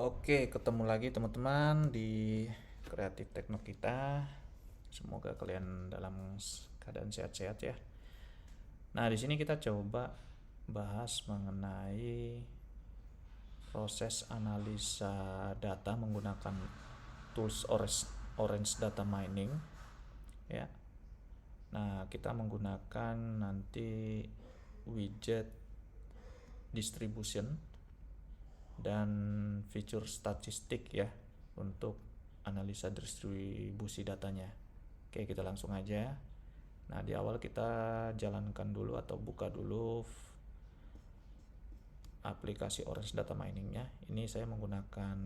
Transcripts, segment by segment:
Oke, ketemu lagi teman-teman di Kreatif Tekno kita. Semoga kalian dalam keadaan sehat-sehat ya. Nah, di sini kita coba bahas mengenai proses analisa data menggunakan tools Orange Data Mining ya. Nah, kita menggunakan nanti widget distribution dan fitur statistik ya untuk analisa distribusi datanya. Oke, kita langsung aja. Nah, di awal kita jalankan dulu atau buka dulu aplikasi Orange Data Mining-nya. Ini saya menggunakan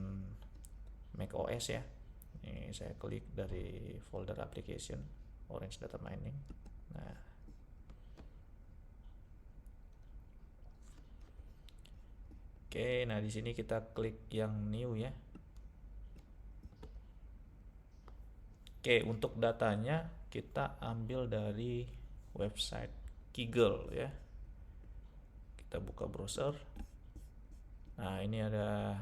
macOS ya. Ini saya klik dari folder application Orange Data Mining. Nah, oke, nah di sini kita klik yang new ya. Oke, untuk datanya kita ambil dari website Kaggle ya. Kita buka browser. Nah, ini ada,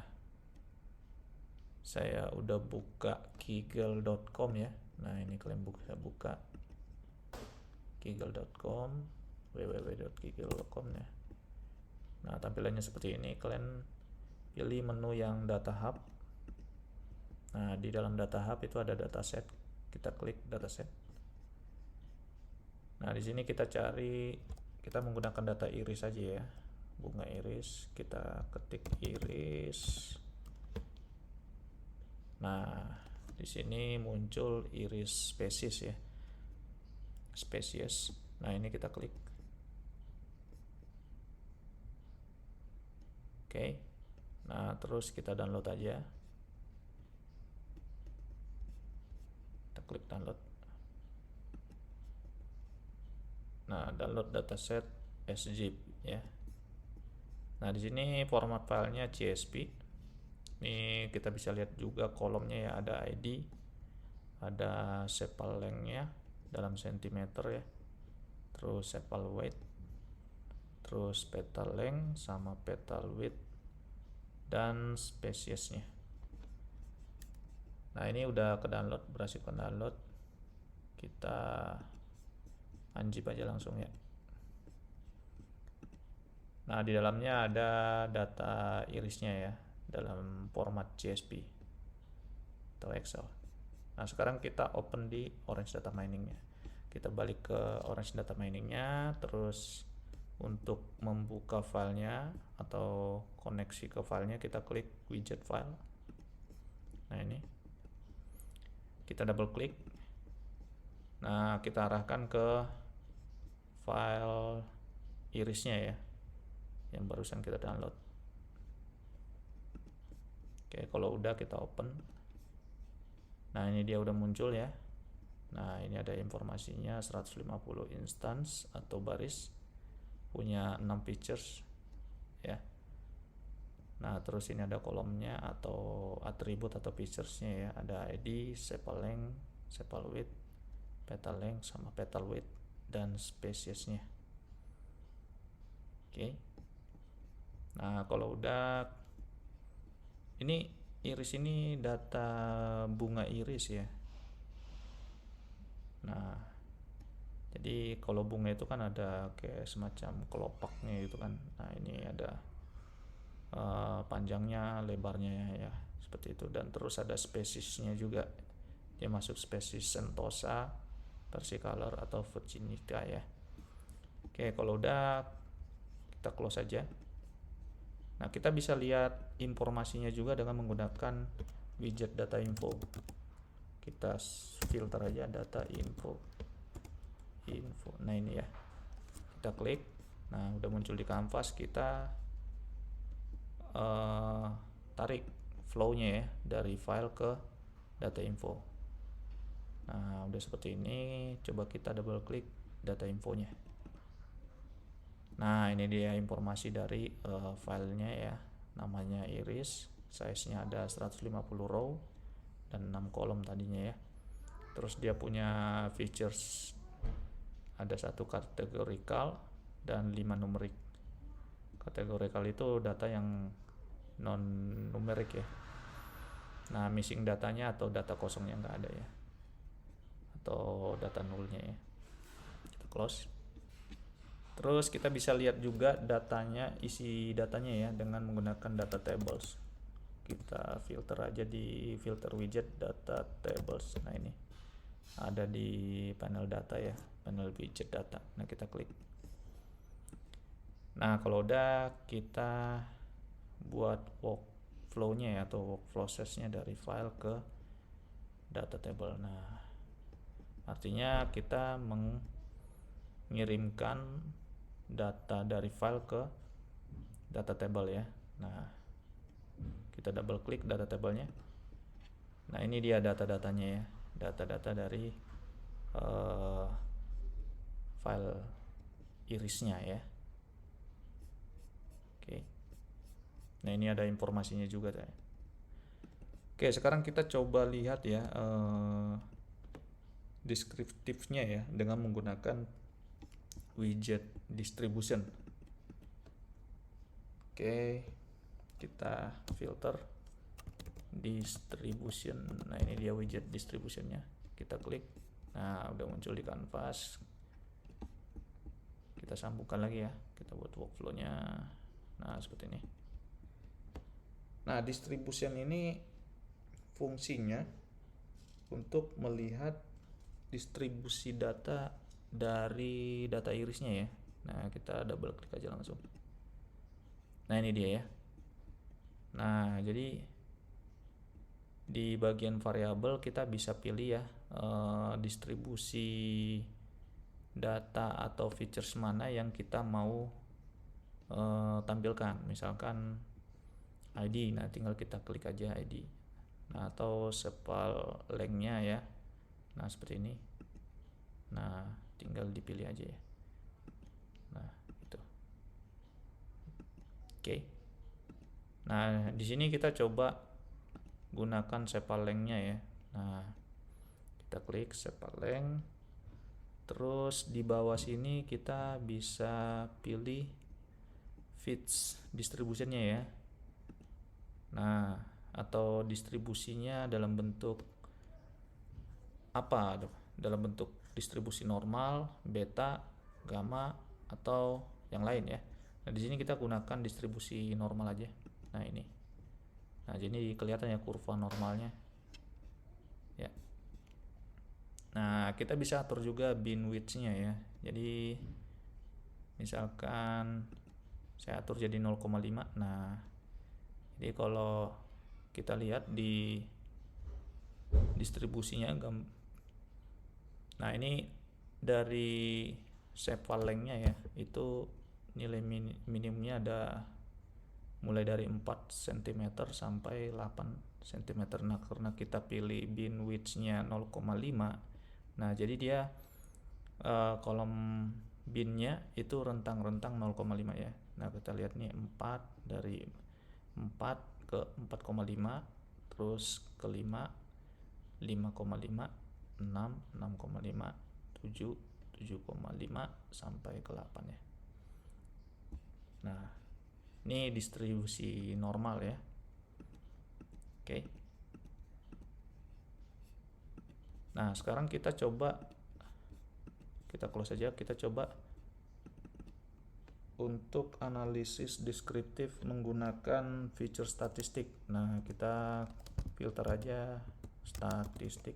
saya udah buka kaggle.com ya. Nah, ini kalian buka kaggle.com, www.kaggle.com ya. Nah, tampilannya seperti ini. Kalian pilih menu yang data hub. Nah, di dalam data hub itu ada dataset. Kita klik dataset. Nah, di sini kita menggunakan data iris saja ya. Bunga iris, kita ketik iris. Nah, di sini muncul iris spesies ya. Spesies. Nah, ini kita klik. Oke. Nah, terus kita download aja. Kita klik download. Nah, download dataset SZIP ya. Nah, di sini format filenya CSV. Ini kita bisa lihat juga kolomnya ya, ada ID, ada sepal length-nya dalam sentimeter ya. Terus sepal weight, terus petal length sama petal width dan spesiesnya. Nah, ini udah ke-download, berhasil ke-download. Kita unzip aja langsung ya. Nah, di dalamnya ada data irisnya ya dalam format CSV atau Excel. Nah, sekarang kita open di Orange Data Mining-nya. Kita balik ke Orange Data Mining-nya, terus untuk membuka filenya atau koneksi ke filenya kita klik widget file. Nah, ini kita double klik. Nah, kita arahkan ke file irisnya ya yang barusan kita download. Oke, kalau udah kita open. Nah, ini dia udah muncul ya. Nah, ini ada informasinya 150 instance atau baris, punya 6 features ya. Nah, terus ini ada kolomnya atau atribut atau featuresnya ya. Ada ID, sepal length, sepal width, petal length sama petal width dan spesiesnya. Oke. Nah, kalau udah, ini iris ini data bunga iris ya. Nah, jadi kalau bunga itu kan ada kayak semacam kelopaknya gitu kan. Nah, ini ada panjangnya, lebarnya ya, seperti itu. Dan terus ada spesiesnya juga. Dia masuk spesies Sentosa, Versicolor atau Virginica ya. Oke, kalau udah kita close aja. Nah, kita bisa lihat informasinya juga dengan menggunakan widget data info. Kita filter aja data info. Nah, ini ya. Kita klik. Nah, udah muncul di kanvas. Kita tarik flow-nya ya dari file ke data info. Nah, udah seperti ini. Coba kita double klik data infonya. Nah, ini dia informasi dari filenya ya. Namanya iris, size-nya ada 150 row dan 6 kolom tadinya ya. Terus dia punya features, ada 1 categorical dan 5 numerik. Categorical itu data yang non numerik ya. Nah, missing datanya atau data kosongnya nggak ada ya, atau data nullnya ya. Kita close. Terus kita bisa lihat juga datanya, isi datanya ya, dengan menggunakan data tables. Kita filter aja di filter widget data tables. Nah, ini ada di panel data ya, panel widget data. Nah, kita klik. Nah, kalau udah, kita buat workflow-nya ya, atau work process-nya dari file ke data table. Nah, artinya kita mengirimkan data dari file ke data table ya. Nah, kita double klik data table-nya. Nah, ini dia data-datanya ya, data-data dari file irisnya ya. Oke. Nah, ini ada informasinya juga ya. Oke, sekarang kita coba lihat ya deskriptifnya ya, dengan menggunakan widget distribution. Oke, kita filter distribution. Nah, ini dia widget distributionnya. Kita klik. Nah, udah muncul di kanvas. Kita sambungkan lagi ya, kita buat workflow-nya. Nah, seperti ini. Nah, distribution ini fungsinya untuk melihat distribusi data dari data irisnya ya. Nah, kita double klik aja langsung. Nah, ini dia ya. Nah, jadi di bagian variabel kita bisa pilih ya distribusi data atau features mana yang kita mau tampilkan. Misalkan ID, nah tinggal kita klik aja ID. Nah, atau sepal length-nya ya. Nah, seperti ini. Nah, tinggal dipilih aja ya. Nah, itu. Oke. Nah, di sini kita coba gunakan sepal length-nya ya. Nah, kita klik sepal length. Terus di bawah sini kita bisa pilih fits distributionnya ya. Nah, atau distribusinya dalam bentuk apa? Dalam bentuk distribusi normal, beta, gamma, atau yang lain ya. Nah, di sini kita gunakan distribusi normal aja. Nah, ini. Nah, jadi kelihatan ya kurva normalnya. Ya. Nah, kita bisa atur juga bin width-nya ya. Jadi misalkan saya atur jadi 0,5. Nah, jadi kalau kita lihat di distribusinya, nah ini dari sepal length-nya ya, itu nilai minimumnya ada mulai dari 4 cm sampai 8 cm. Nah, karena kita pilih bin width-nya 0,5, nah jadi dia kolom binnya itu rentang-rentang 0,5 ya. Nah, kita lihat nih 4, dari 4 ke 4,5, terus ke 5, 5,5, 6, 6,5, 7, 7,5 sampai ke 8 ya. Nah, ini distribusi normal ya. Oke. Nah, sekarang kita coba, kita close aja, kita coba untuk analisis deskriptif menggunakan feature statistik. Nah, kita filter aja statistik.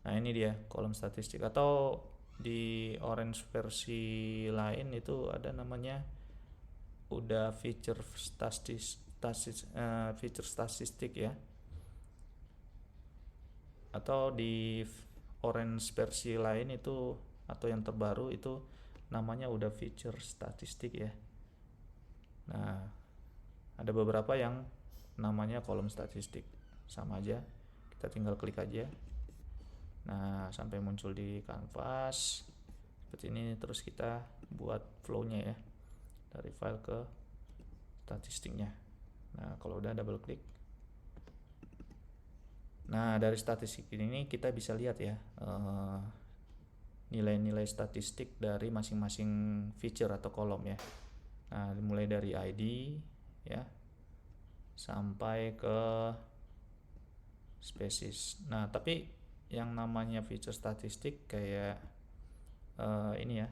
Nah, ini dia kolom statistik, atau di orange versi lain itu ada namanya udah feature statistik ya. Atau di orange versi lain itu, atau yang terbaru itu namanya udah feature statistik ya. Nah, ada beberapa yang namanya kolom statistik, sama aja, kita tinggal klik aja. Nah, sampai muncul di kanvas seperti ini. Terus kita buat flow-nya ya, dari file ke statistiknya. Nah, kalau udah double klik. Nah, dari statistik ini kita bisa lihat ya nilai-nilai statistik dari masing-masing feature atau kolom ya. Nah, mulai dari ID ya sampai ke spesies. Nah, tapi yang namanya feature statistik kayak ini ya,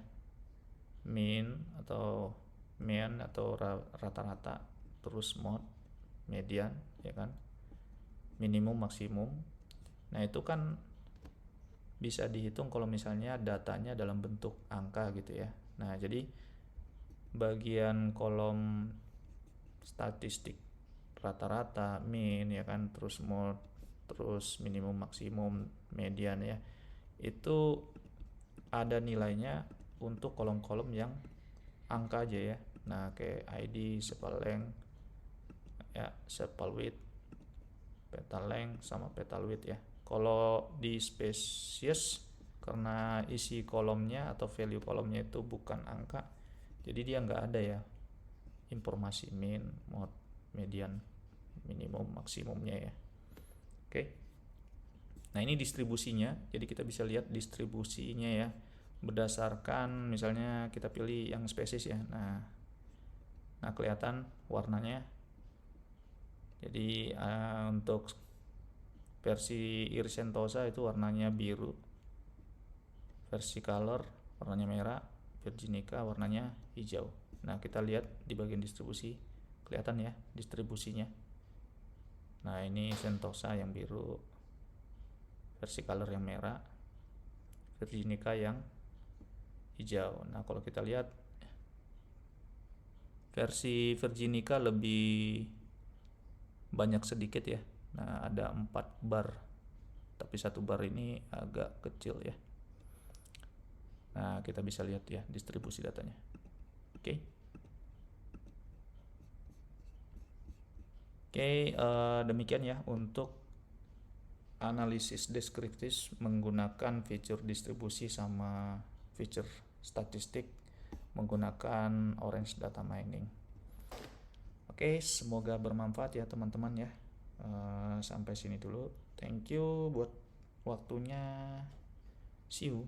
mean atau rata-rata, terus mode, median, ya kan, minimum, maksimum. Nah, itu kan bisa dihitung kalau misalnya datanya dalam bentuk angka gitu ya. Nah, jadi bagian kolom statistik rata-rata, mean ya kan, terus mode, terus minimum, maksimum, median ya, itu ada nilainya untuk kolom-kolom yang angka aja ya. Nah, kayak ID, sepal length ya, sepal width, petal length sama petal width ya. Kalau di species, karena isi kolomnya atau value kolomnya itu bukan angka, jadi dia nggak ada ya informasi mean, mode, median, minimum, maksimumnya ya. Oke. Nah, ini distribusinya. Jadi kita bisa lihat distribusinya ya, berdasarkan misalnya kita pilih yang spesies ya. Nah kelihatan warnanya. Jadi untuk versi Irissentosa itu warnanya biru, versi color warnanya merah, Virginica warnanya hijau. Nah, kita lihat di bagian distribusi, kelihatan ya distribusinya. Nah, ini Sentosa yang biru, versi color yang merah, Virginica yang hijau. Nah, kalau kita lihat versi Virginica lebih banyak sedikit ya. Nah, ada 4 bar, tapi 1 bar ini agak kecil ya. Nah, kita bisa lihat ya distribusi datanya. Oke. Demikian ya untuk analisis deskriptif menggunakan feature distribusi sama feature statistik menggunakan Orange Data Mining. Oke, semoga bermanfaat ya teman-teman ya. Sampai sini dulu. Thank you buat waktunya. See you.